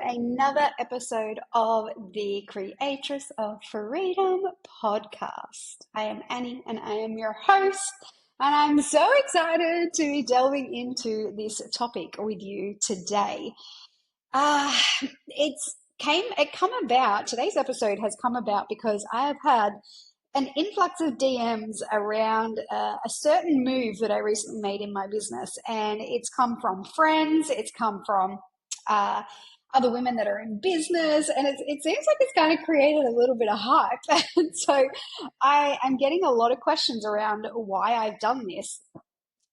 another episode of the Creatress of Freedom podcast. I am Annie and I am your host, and I'm so excited to be delving into this topic with you today. Today's episode has come about because I have had an influx of DMs around a certain move that I recently made in my business. And it's come from friends, it's come from other women that are in business, and it seems like it's kind of created a little bit of hype. And so I am getting a lot of questions around why I've done this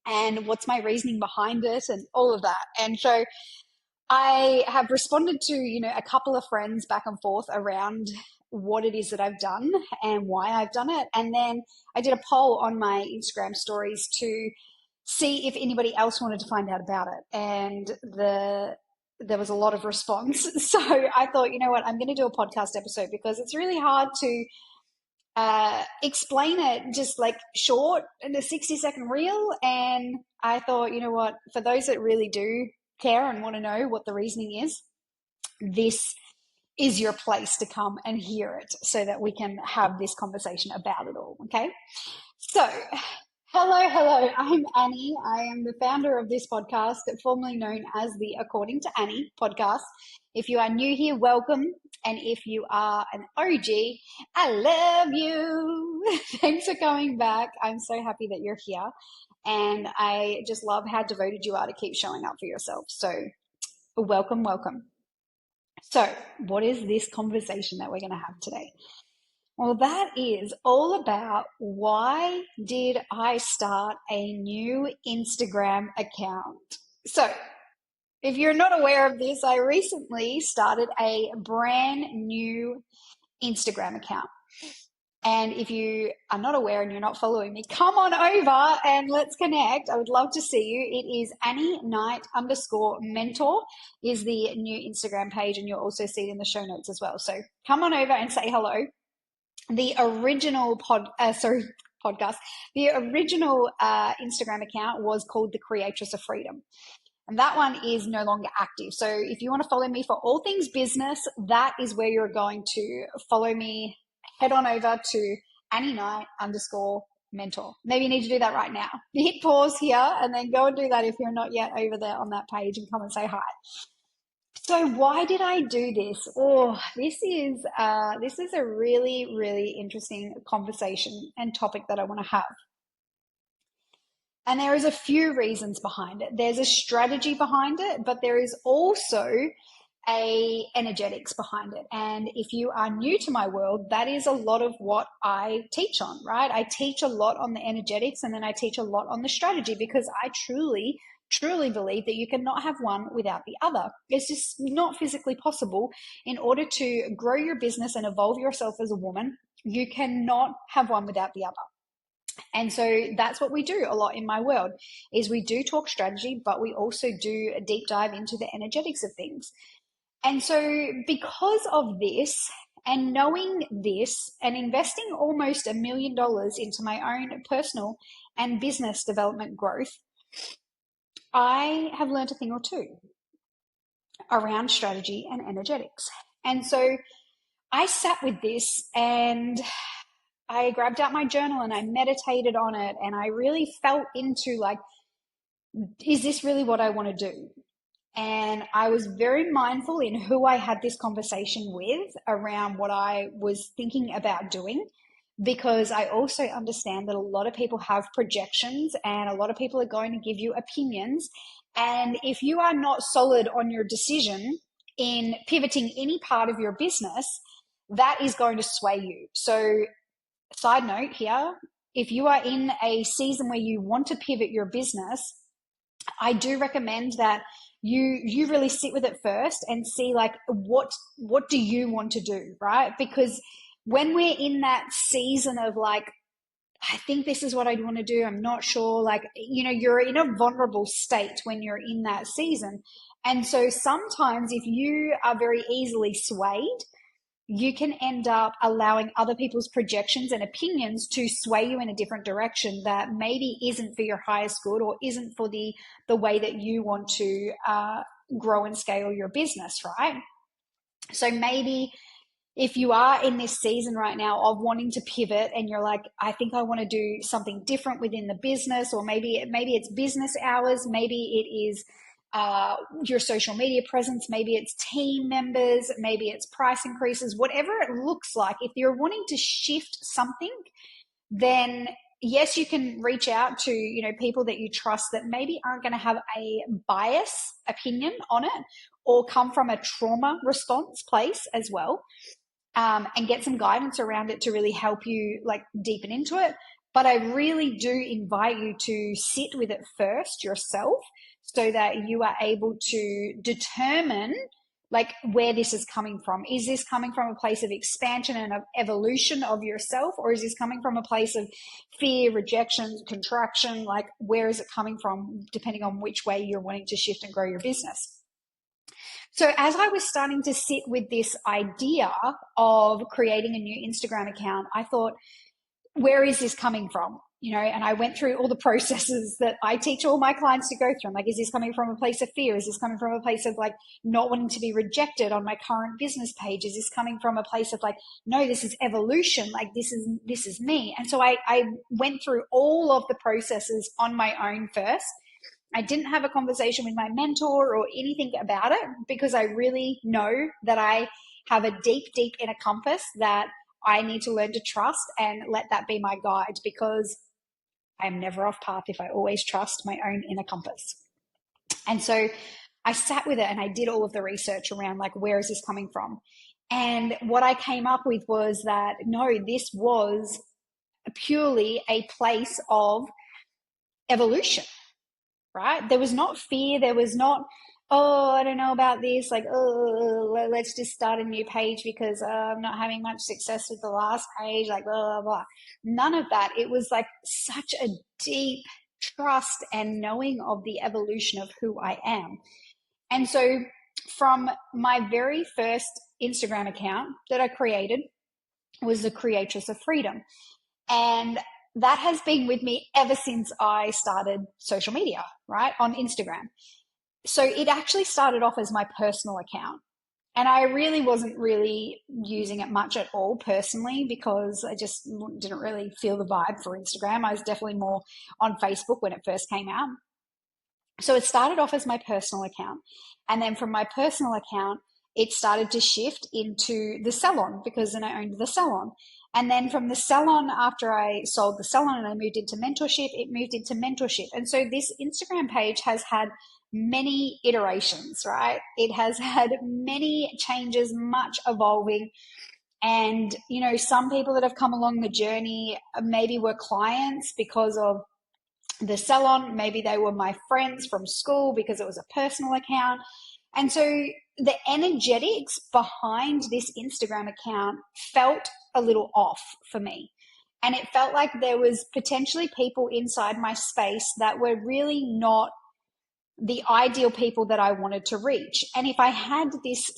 and what's my reasoning behind it and all of that. And so I have responded to, a couple of friends back and forth around what it is that I've done and why I've done it. And then I did a poll on my Instagram stories to see if anybody else wanted to find out about it. And there was a lot of response. So I thought, you know what, I'm going to do a podcast episode because it's really hard to explain it just like short in a 60-second reel. And I thought, you know what, for those that really do care and want to know what the reasoning is, this is your place to come and hear it so that we can have this conversation about it all. Okay. So hello. I'm Annie. I am the founder of this podcast, formerly known as the According to Annie podcast. If you are new here, welcome. And if you are an OG, I love you. Thanks for coming back. I'm so happy that you're here. And I just love how devoted you are to keep showing up for yourself. So welcome. So what is this conversation that we're going to have today? Well, that is all about why did I start a new Instagram account? So if you're not aware of this, I recently started a brand new Instagram account. And if you are not aware and you're not following me, come on over and let's connect. I would love to see you. It is Annie Knight _mentor is the new Instagram page, and you'll also see it in the show notes as well. So come on over and say hello. The original podcast, the original Instagram account was called the Creatress of Freedom. And that one is no longer active. So if you want to follow me for all things business, that is where you're going to follow me. Head on over to Annie Knight _mentor. Maybe you need to do that right now. Hit pause here and then go and do that if you're not yet over there on that page, and come and say hi. So why did I do this? Oh, this is a really, really interesting conversation and topic that I want to have. And there is a few reasons behind it. There's a strategy behind it, but there is also a energetics behind it. And if you are new to my world, that is a lot of what I teach on, right? I teach a lot on the energetics, and then I teach a lot on the strategy, because I truly believe that you cannot have one without the other. It's just not physically possible. In order to grow your business and evolve yourself as a woman, you cannot have one without the other. And so that's what we do a lot in my world, is we do talk strategy, but we also do a deep dive into the energetics of things. And so because of this, and knowing this, and investing almost $1 million into my own personal and business development growth, I have learned a thing or two around strategy and energetics. And so I sat with this and I grabbed out my journal and I meditated on it, and I really felt into, like, is this really what I want to do? And I was very mindful in who I had this conversation with around what I was thinking about doing, because I also understand that a lot of people have projections and a lot of people are going to give you opinions. And if you are not solid on your decision in pivoting any part of your business, that is going to sway you. So side note here, if you are in a season where you want to pivot your business, I do recommend that you really sit with it first and see, like, what do you want to do, right? Because when we're in that season of, like, I think this is what I want to do, I'm not sure, like, you're in a vulnerable state when you're in that season. And so sometimes if you are very easily swayed, you can end up allowing other people's projections and opinions to sway you in a different direction that maybe isn't for your highest good, or isn't for the way that you want to grow and scale your business, right? So maybe if you are in this season right now of wanting to pivot and you're like, I think I want to do something different within the business, or maybe it's business hours, maybe it is your social media presence, maybe it's team members, maybe it's price increases, whatever it looks like. If you're wanting to shift something, then yes, you can reach out to, people that you trust that maybe aren't going to have a bias opinion on it or come from a trauma response place as well. And get some guidance around it to really help you like deepen into it. But I really do invite you to sit with it first yourself so that you are able to determine like where this is coming from. Is this coming from a place of expansion and of evolution of yourself, or is this coming from a place of fear, rejection, contraction? Like, where is it coming from, depending on which way you're wanting to shift and grow your business? So as I was starting to sit with this idea of creating a new Instagram account, I thought, where is this coming from? And I went through all the processes that I teach all my clients to go through. I'm like, is this coming from a place of fear? Is this coming from a place of like not wanting to be rejected on my current business page? Is this coming from a place of like, no, this is evolution. Like this is me. And so I went through all of the processes on my own first. I didn't have a conversation with my mentor or anything about it because I really know that I have a deep, deep inner compass that I need to learn to trust and let that be my guide, because I'm never off path if I always trust my own inner compass. And so I sat with it and I did all of the research around like, where is this coming from? And what I came up with was that, no, this was purely a place of evolution. Right? There was not fear. There was not, oh, I don't know about this. Like, oh, let's just start a new page because I'm not having much success with the last page. Like, blah, blah, blah. None of that. It was like such a deep trust and knowing of the evolution of who I am. And so from my very first Instagram account that I created was the Creatress of Freedom. And that has been with me ever since I started social media, right, on Instagram. So it actually started off as my personal account. And I really wasn't really using it much at all personally because I just didn't really feel the vibe for Instagram. I was definitely more on Facebook when it first came out. So it started off as my personal account. And then from my personal account, it started to shift into the salon because then I owned the salon. And then from the salon, after I sold the salon and I moved into mentorship, it moved into mentorship. And so this Instagram page has had many iterations, right? It has had many changes, much evolving. And, some people that have come along the journey maybe were clients because of the salon. Maybe they were my friends from school because it was a personal account. And so the energetics behind this Instagram account felt a little off for me. And it felt like there was potentially people inside my space that were really not the ideal people that I wanted to reach. And if I had this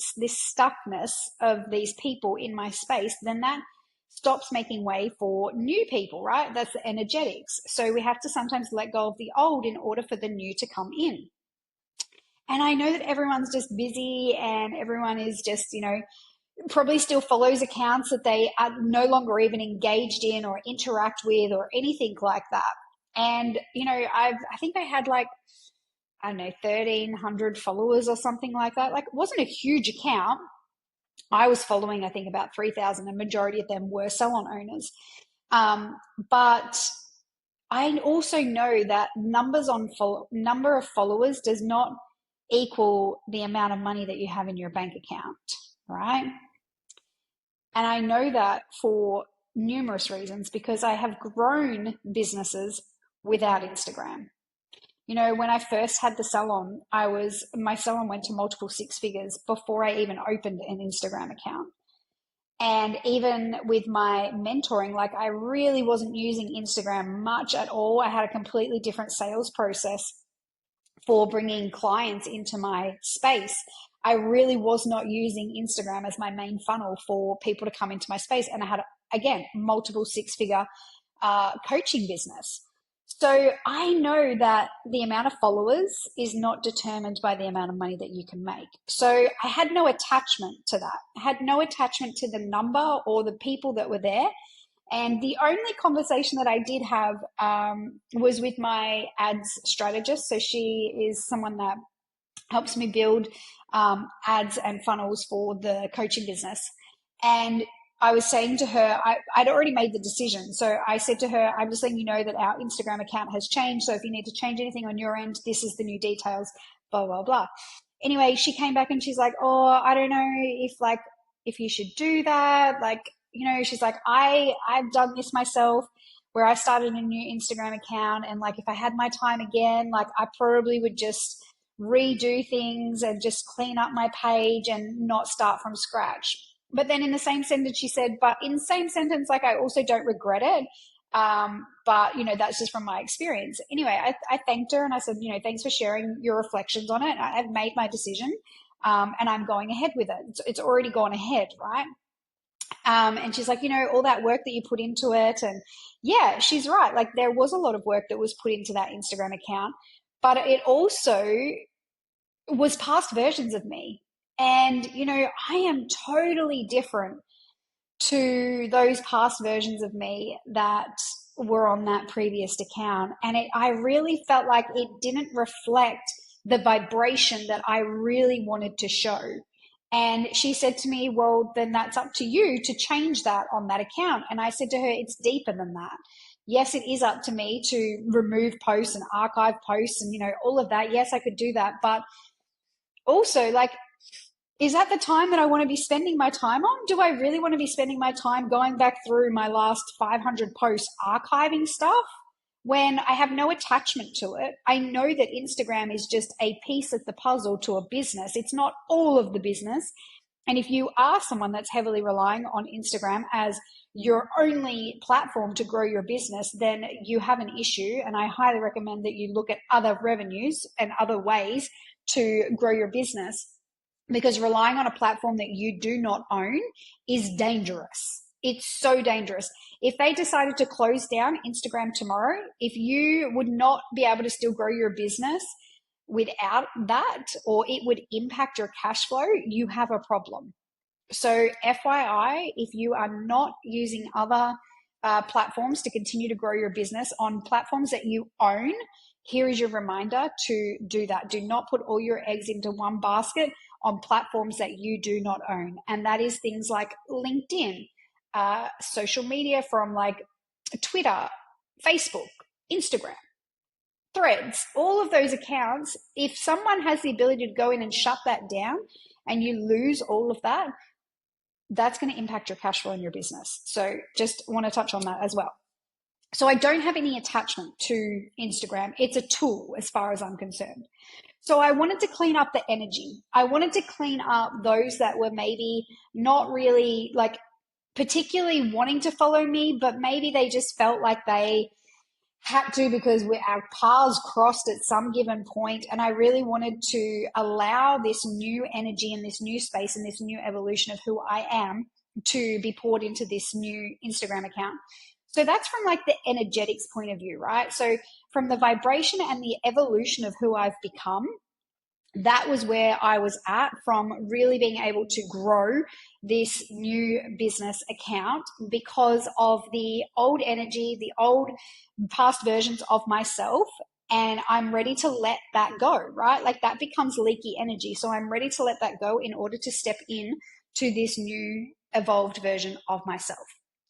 stuckness of these people in my space, then that stops making way for new people, right? That's the energetics. So we have to sometimes let go of the old in order for the new to come in. And I know that everyone's just busy and everyone is just, probably still follows accounts that they are no longer even engaged in or interact with or anything like that. And, I think I had like, I don't know, 1,300 followers or something like that. Like, it wasn't a huge account. I was following, I think, about 3,000. The majority of them were salon owners. But I also know that number of followers does not equal the amount of money that you have in your bank account, right? And I know that for numerous reasons because I have grown businesses without Instagram. When I first had the salon, my salon went to multiple six figures before I even opened an Instagram account. And even with my mentoring, like I really wasn't using Instagram much at all. I had a completely different sales process for bringing clients into my space. I really was not using Instagram as my main funnel for people to come into my space. And I had, again, multiple six-figure coaching business. So I know that the amount of followers is not determined by the amount of money that you can make. So I had no attachment to that. I had no attachment to the number or the people that were there. And the only conversation that I did have was with my ads strategist. So she is someone that helps me build ads and funnels for the coaching business. And I was saying to her, I'd already made the decision. So I said to her, I'm just letting you know that our Instagram account has changed. So if you need to change anything on your end, this is the new details, blah, blah, blah. Anyway, she came back and she's like, oh, I don't know if you should do that. Like, she's like, I've done this myself where I started a new Instagram account. And like, if I had my time again, like I probably would just redo things and just clean up my page and not start from scratch. But then in the same sentence, she said, but in the same sentence, like I also don't regret it. But that's just from my experience. Anyway, I thanked her and I said, thanks for sharing your reflections on it. I've made my decision, and I'm going ahead with it. It's already gone ahead, right? And she's like, all that work that you put into it. And yeah, she's right. Like there was a lot of work that was put into that Instagram account, but it also was past versions of me. And, I am totally different to those past versions of me that were on that previous account. And I really felt like it didn't reflect the vibration that I really wanted to show. And she said to me, well, then that's up to you to change that on that account. And I said to her, it's deeper than that. Yes, it is up to me to remove posts and archive posts and, all of that. Yes, I could do that. But also, like, is that the time that I want to be spending my time on? Do I really want to be spending my time going back through my last 500 posts archiving stuff when I have no attachment to it? I know that Instagram is just a piece of the puzzle to a business. It's not all of the business. And if you are someone that's heavily relying on Instagram as your only platform to grow your business, then you have an issue. And I highly recommend that you look at other revenues and other ways to grow your business, because relying on a platform that you do not own is dangerous. It's so dangerous. If they decided to close down Instagram tomorrow, if you would not be able to still grow your business without that, or it would impact your cash flow, you have a problem. So FYI, if you are not using other platforms to continue to grow your business on platforms that you own, here is your reminder to do that. Do not put all your eggs into one basket on platforms that you do not own. And that is things like LinkedIn, social media from like Twitter, Facebook, Instagram, Threads, all of those accounts. If someone has the ability to go in and shut that down and you lose all of that, that's going to impact your cash flow in your business. So just want to touch on that as well. So I don't have any attachment to Instagram. It's a tool as far as I'm concerned. So I wanted to clean up the energy. I wanted to clean up those that were maybe not really like particularly wanting to follow me, but maybe they just felt like they had to because our paths crossed at some given point. And I really wanted to allow this new energy and this new space and this new evolution of who I am to be poured into this new Instagram account. So that's from like the energetics point of view, right? So from the vibration and the evolution of who I've become, that was where I was at, from really being able to grow this new business account because of the old energy, the old past versions of myself. And I'm ready to let that go, right? Like that becomes leaky energy. So I'm ready to let that go in order to step in to this new evolved version of myself.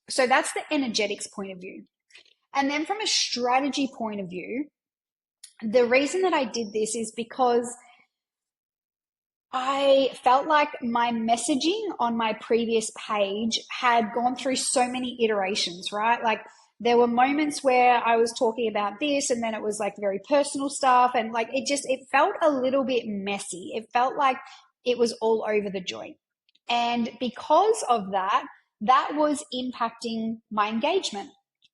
So that's the energetics point of view. And then from a strategy point of view, the reason that I did this is because I felt like my messaging on my previous page had gone through so many iterations, right? Like there were moments where I was talking about this and then it was like very personal stuff. And like it felt a little bit messy. It felt like it was all over the joint. And because of that, that was impacting my engagement,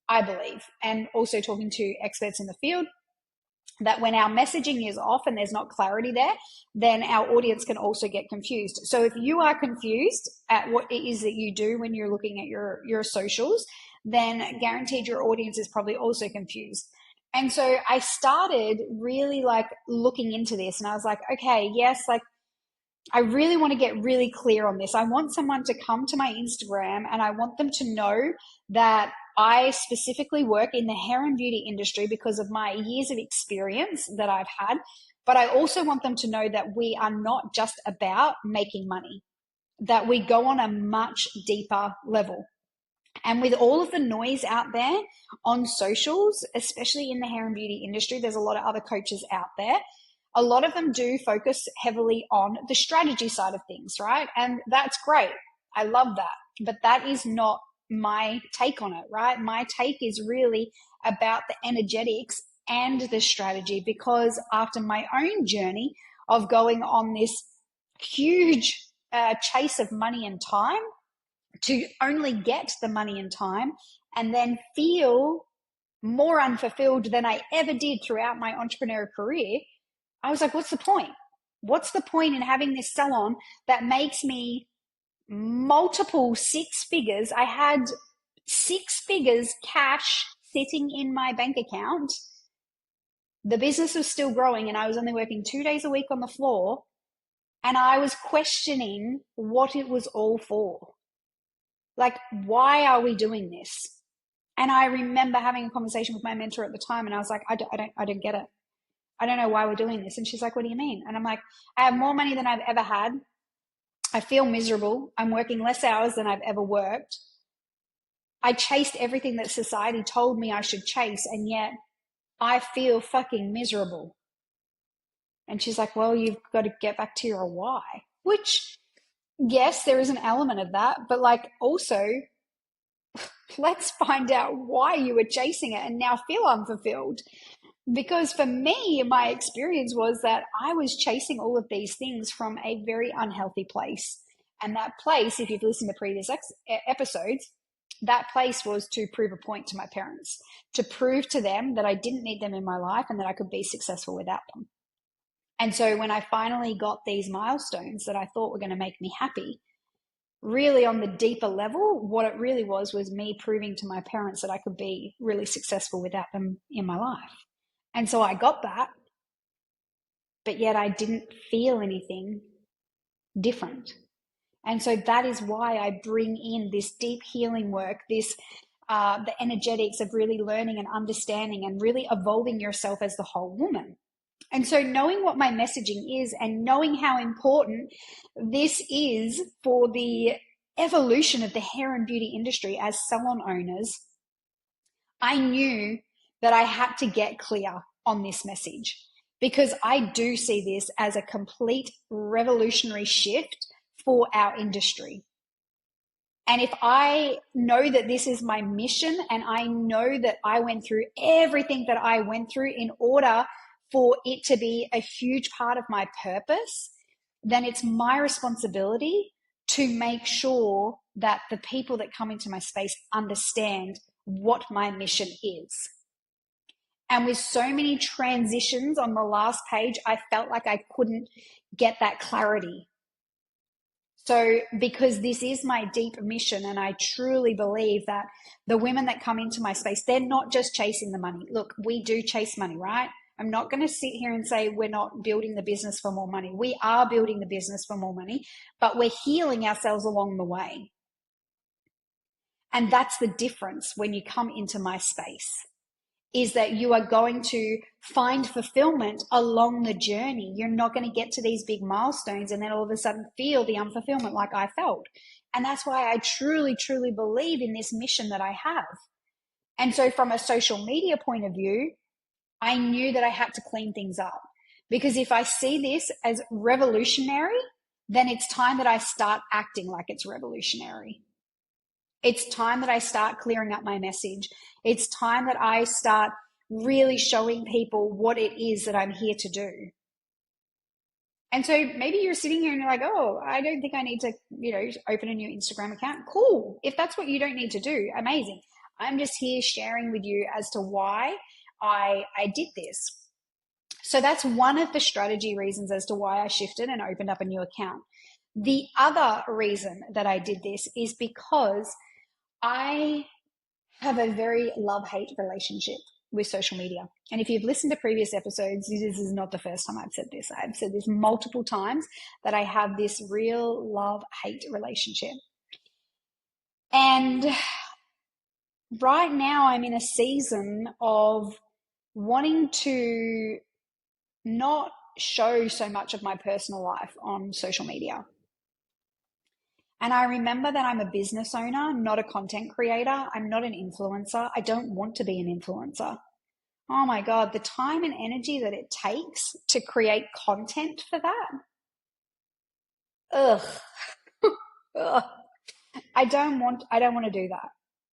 I believe. And also talking to experts in the field, that when our messaging is off and there's not clarity there, then our audience can also get confused. So if you are confused at what it is that you do when you're looking at your socials, then guaranteed your audience is probably also confused. And so I started really like looking into this, and I was like, okay, yes, like I really want to get really clear on this. I want someone to come to my Instagram and I want them to know that I specifically work in the hair and beauty industry because of my years of experience that I've had. But I also want them to know that we are not just about making money, that we go on a much deeper level. And with all of the noise out there on socials, especially in the hair and beauty industry, there's a lot of other coaches out there. A lot of them do focus heavily on the strategy side of things, right? And that's great. I love that. But that is not my take on it, right? My take is really about the energetics and the strategy, because after my own journey of going on this huge chase of money and time, to only get the money and time and then feel more unfulfilled than I ever did throughout my entrepreneurial career, I was like, what's the point? What's the point in having this salon that makes me multiple six figures? I had six figures cash sitting in my bank account. The business was still growing and I was only working 2 days a week on the floor. And I was questioning what it was all for. Like, why are we doing this? And I remember having a conversation with my mentor at the time, and I was like, I don't get it. I don't know why we're doing this. And she's like, what do you mean? And I'm like, I have more money than I've ever had. I feel miserable. I'm working less hours than I've ever worked. I chased everything that society told me I should chase, and yet I feel fucking miserable. And she's like, well, you've got to get back to your why, which, yes, there is an element of that, but like also, let's find out why you were chasing it and now feel unfulfilled. Because for me, my experience was that I was chasing all of these things from a very unhealthy place. And that place, if you've listened to previous episodes, that place was to prove a point to my parents, to prove to them that I didn't need them in my life and that I could be successful without them. And so when I finally got these milestones that I thought were going to make me happy, really on the deeper level, what it really was me proving to my parents that I could be really successful without them in my life. And so I got that, but yet I didn't feel anything different. And so that is why I bring in this deep healing work, this the energetics of really learning and understanding and really evolving yourself as the whole woman. And so knowing what my messaging is and knowing how important this is for the evolution of the hair and beauty industry as salon owners, I knew that I had to get clear on this message, because I do see this as a complete revolutionary shift for our industry. And if I know that this is my mission and I know that I went through everything that I went through in order for it to be a huge part of my purpose, then it's my responsibility to make sure that the people that come into my space understand what my mission is. And with so many transitions on the last page, I felt like I couldn't get that clarity. So because this is my deep mission, and I truly believe that the women that come into my space, they're not just chasing the money. Look, we do chase money, right? I'm not going to sit here and say we're not building the business for more money. We are building the business for more money, but we're healing ourselves along the way. And that's the difference when you come into my space, is that you are going to find fulfillment along the journey. You're not going to get to these big milestones and then all of a sudden feel the unfulfillment like I felt. And that's why I truly, truly believe in this mission that I have. And so from a social media point of view, I knew that I had to clean things up, because if I see this as revolutionary, then it's time that I start acting like it's revolutionary. It's time that I start clearing up my message. It's time that I start really showing people what it is that I'm here to do. And so maybe you're sitting here and you're like, oh, I don't think I need to, open a new Instagram account. Cool. If that's what you don't need to do, amazing. I'm just here sharing with you as to why I did this. So that's one of the strategy reasons as to why I shifted and opened up a new account. The other reason that I did this is because I have a very love-hate relationship with social media. And if you've listened to previous episodes, this is not the first time I've said this. I've said this multiple times, that I have this real love-hate relationship. And right now I'm in a season of wanting to not show so much of my personal life on social media. And I remember that I'm a business owner, not a content creator. I'm not an influencer. I don't want to be an influencer. Oh my God, the time and energy that it takes to create content for that. Ugh. Ugh. I don't want to do that.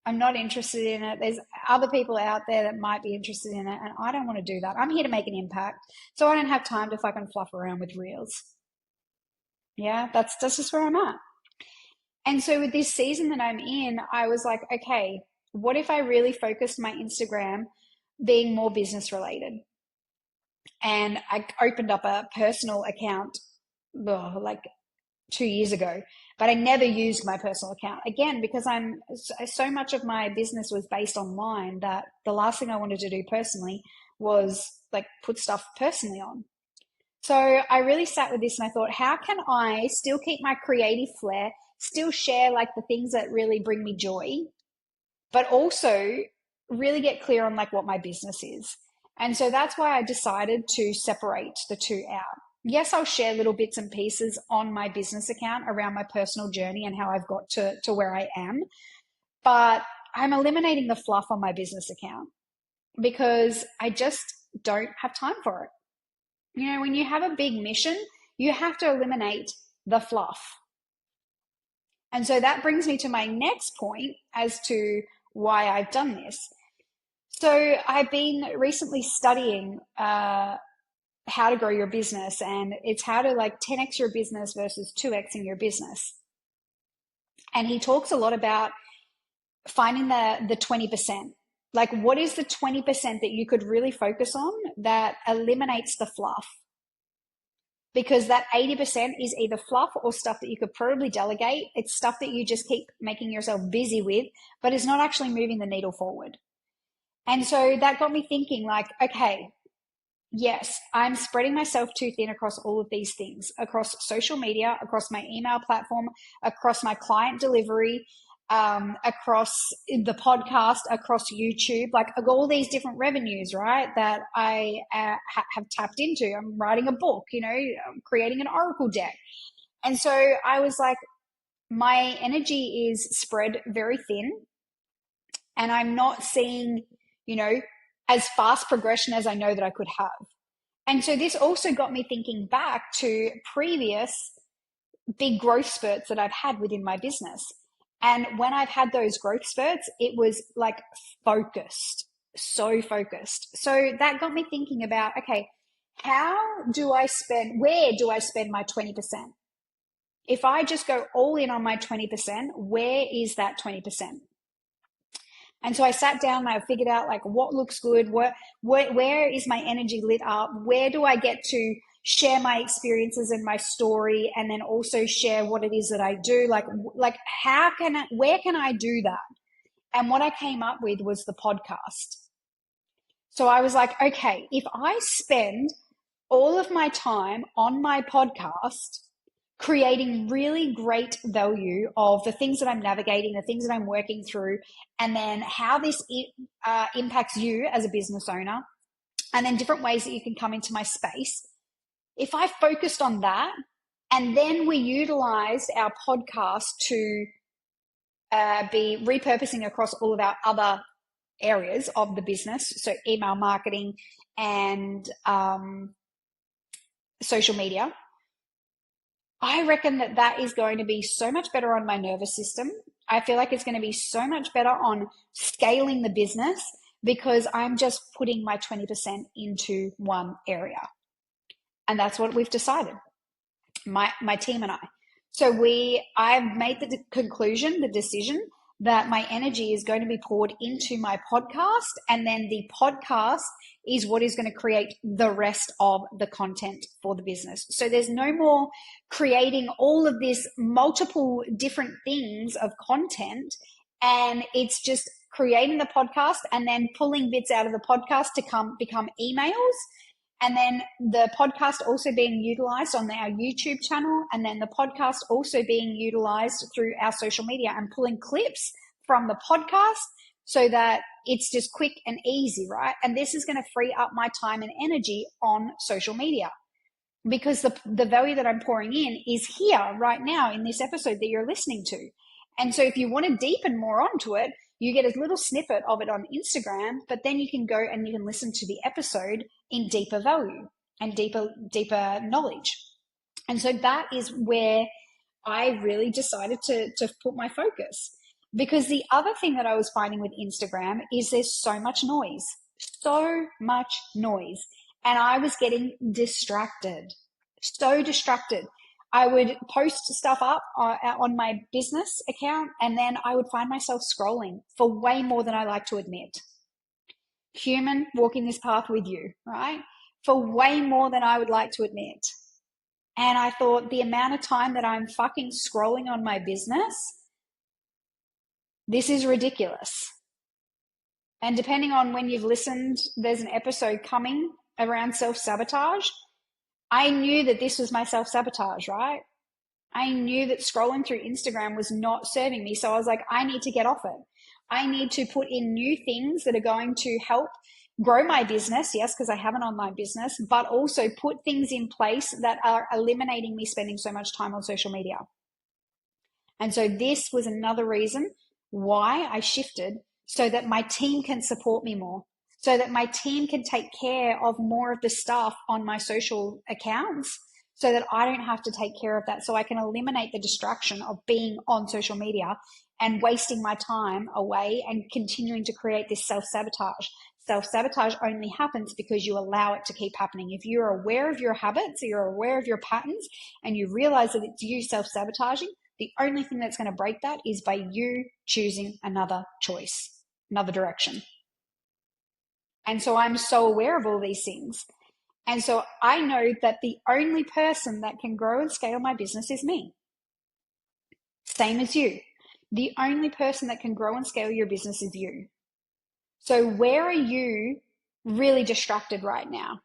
I'm not interested in it. There's other people out there that might be interested in it, and I don't want to do that. I'm here to make an impact, so I don't have time to fucking fluff around with reels. Yeah, that's just where I'm at. And so with this season that I'm in, I was like, okay, what if I really focused my Instagram being more business related? And I opened up a personal account like 2 years ago, but I never used my personal account again, because I'm so much of my business was based online that the last thing I wanted to do personally was like put stuff personally on. So I really sat with this and I thought, how can I still keep my creative flair, still share like the things that really bring me joy, but also really get clear on like what my business is. And so that's why I decided to separate the two out. Yes, I'll share little bits and pieces on my business account around my personal journey and how I've got to where I am, but I'm eliminating the fluff on my business account because I just don't have time for it. You know, when you have a big mission, you have to eliminate the fluff. And so that brings me to my next point as to why I've done this. So I've been recently studying how to grow your business, and it's how to like 10x your business versus 2xing your business. And he talks a lot about finding the 20%. Like, what is the 20% that you could really focus on that eliminates the fluff? Because that 80% is either fluff or stuff that you could probably delegate. It's stuff that you just keep making yourself busy with, but it's not actually moving the needle forward. And so that got me thinking like, okay, yes, I'm spreading myself too thin across all of these things, across social media, across my email platform, across my client delivery, across the podcast, across YouTube, like all these different revenues, right, that I have tapped into. I'm writing a book, you know, I'm creating an Oracle deck. And so I was like, my energy is spread very thin and I'm not seeing, you know, as fast progression as I know that I could have. And so this also got me thinking back to previous big growth spurts that I've had within my business. And when I've had those growth spurts, it was like focused, so focused. So that got me thinking about, okay, where do I spend my 20%? If I just go all in on my 20%, where is that 20%? And so I sat down and I figured out like what looks good, where is my energy lit up, where do I get to share my experiences and my story, and then also share what it is that I do, like where can I do that? And what I came up with was the podcast. So I was like, okay, if I spend all of my time on my podcast creating really great value of the things that I'm navigating, the things that I'm working through, and then how this impacts you as a business owner, and then different ways that you can come into my space. If I focused on that, and then we utilized our podcast to be repurposing across all of our other areas of the business, so email marketing and social media, I reckon that is going to be so much better on my nervous system. I feel like it's going to be so much better on scaling the business because I'm just putting my 20% into one area. And that's what we've decided, my team and I. So I've made the conclusion, the decision that my energy is going to be poured into my podcast, and then the podcast is what is going to create the rest of the content for the business. So there's no more creating all of this multiple different things of content, and it's just creating the podcast and then pulling bits out of the podcast to become emails. And then the podcast also being utilized on our YouTube channel, and then the podcast also being utilized through our social media and pulling clips from the podcast so that it's just quick and easy, right? And this is going to free up my time and energy on social media, because the value that I'm pouring in is here right now in this episode that you're listening to. And so if you want to deepen more onto it, you get a little snippet of it on Instagram, but then you can go and you can listen to the episode in deeper value and deeper knowledge. And so that is where I really decided to put my focus. Because the other thing that I was finding with Instagram is there's so much noise. And I was getting distracted, so distracted. I would post stuff up on my business account, and then I would find myself scrolling for way more than I like to admit. Human, walking this path with you, right? For way more than I would like to admit. And I thought, the amount of time that I'm fucking scrolling on my business, this is ridiculous. And depending on when you've listened, there's an episode coming around self-sabotage. I knew that this was my self-sabotage, right? I knew that scrolling through Instagram was not serving me. So I was like, I need to get off it. I need to put in new things that are going to help grow my business. Yes, because I have an online business, but also put things in place that are eliminating me spending so much time on social media. And so this was another reason why I shifted, so that my team can support me more, so that my team can take care of more of the stuff on my social accounts, so that I don't have to take care of that. So I can eliminate the distraction of being on social media and wasting my time away and continuing to create this self-sabotage. Self-sabotage only happens because you allow it to keep happening. If you're aware of your habits, you're aware of your patterns, and you realize that it's you self-sabotaging, the only thing that's going to break that is by you choosing another choice, another direction. And so I'm so aware of all these things. And so I know that the only person that can grow and scale my business is me. Same as you. The only person that can grow and scale your business is you. So where are you really distracted right now?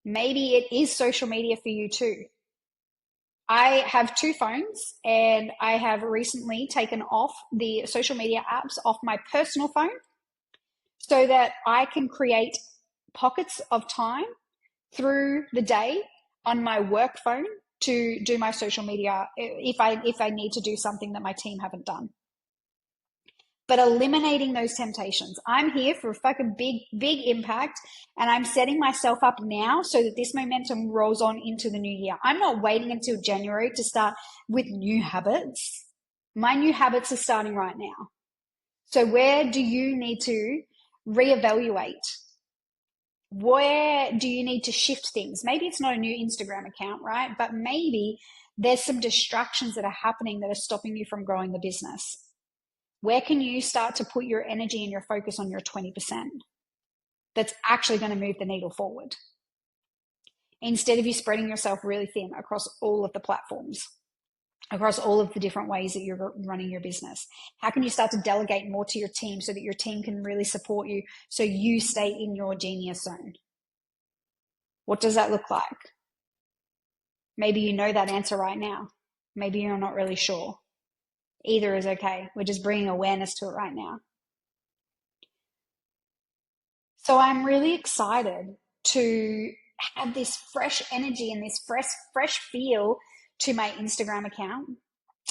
Maybe it is social media for you too. I have 2 phones, and I have recently taken off the social media apps off my personal phone so that I can create pockets of time through the day on my work phone to do my social media if I need to do something that my team haven't done. But eliminating those temptations. I'm here for a fucking big impact, and I'm setting myself up now so that this momentum rolls on into the new year. I'm not waiting until January to start with new habits. My new habits are starting right now. So where do you need to reevaluate? Where do you need to shift things? Maybe it's not a new Instagram account, right? But maybe there's some distractions that are happening that are stopping you from growing the business. Where can you start to put your energy and your focus on your 20% that's actually going to move the needle forward, instead of you spreading yourself really thin across all of the platforms, across all of the different ways that you're running your business? How can you start to delegate more to your team so that your team can really support you, so you stay in your genius zone? What does that look like? Maybe you know that answer right now. Maybe you're not really sure. Either is okay. We're just bringing awareness to it right now. So I'm really excited to have this fresh energy and this fresh feel to my Instagram account.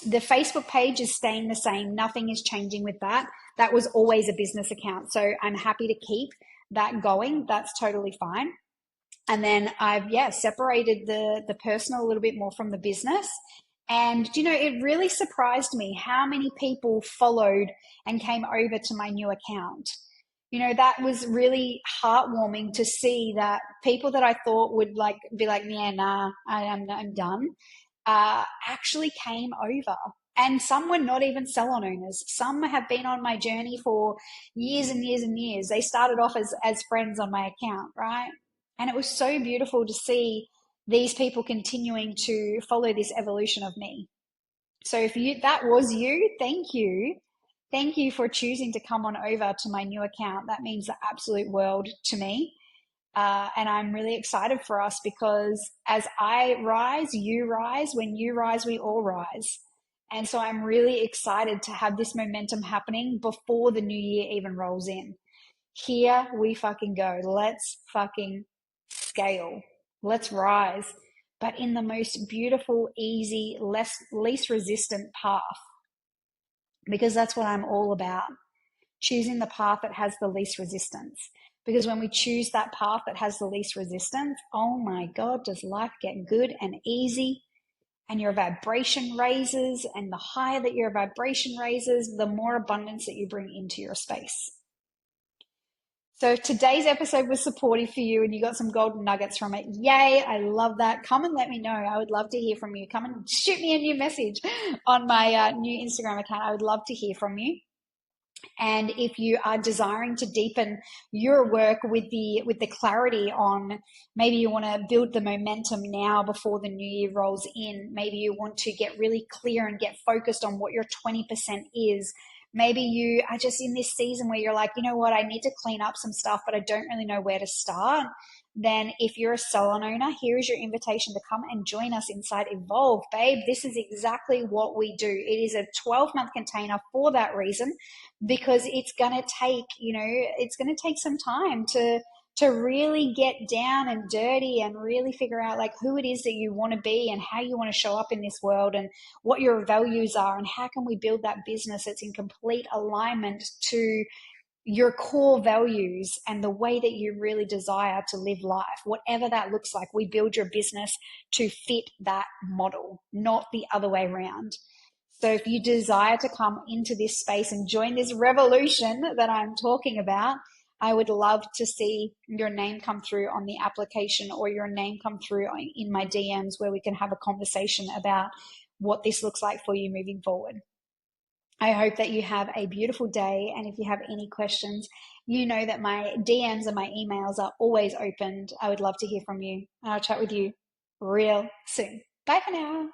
The Facebook page is staying the same. Nothing is changing with that. That was always a business account. So I'm happy to keep that going. That's totally fine. And then I've, separated the personal a little bit more from the business. And, it really surprised me how many people followed and came over to my new account. That was really heartwarming to see that people that I thought would be like, yeah, nah, I'm done, actually came over. And some were not even salon owners. Some have been on my journey for years and years and years. They started off as friends on my account, right? And it was so beautiful to see these people continuing to follow this evolution of me. So if that was you, thank you. thank you for choosing to come on over to my new account. That means the absolute world to me. And I'm really excited for us because as I rise, you rise. When you rise, we all rise. And so I'm really excited to have this momentum happening before the new year even rolls in. Here we fucking go. Let's fucking scale. Let's rise, but in the most beautiful, easy, least resistant path, because that's what I'm all about. Choosing the path that has the least resistance. Because when we choose that path that has the least resistance, oh my God, does life get good and easy, and your vibration raises, and the higher that your vibration raises, the more abundance that you bring into your space. So if today's episode was supportive for you and you got some golden nuggets from it, yay, I love that. Come and let me know. I would love to hear from you. Come and shoot me a new message on my new Instagram account. I would love to hear from you. And if you are desiring to deepen your work with the clarity on, maybe you want to build the momentum now before the new year rolls in, maybe you want to get really clear and get focused on what your 20% is. Maybe you are just in this season where you're like, you know what, I need to clean up some stuff, but I don't really know where to start. Then if you're a salon owner, here is your invitation to come and join us inside Evolve. Babe, this is exactly what we do. It is a 12-month container for that reason, because it's going to take, it's going to take some time to really get down and dirty and really figure out like who it is that you want to be and how you want to show up in this world and what your values are and how can we build that business that's in complete alignment to your core values and the way that you really desire to live life, whatever that looks like. We build your business to fit that model, not the other way around. So if you desire to come into this space and join this revolution that I'm talking about, I would love to see your name come through on the application or your name come through in my DMs where we can have a conversation about what this looks like for you moving forward. I hope that you have a beautiful day. And if you have any questions, you know that my DMs and my emails are always opened. I would love to hear from you. I'll chat with you real soon. Bye for now.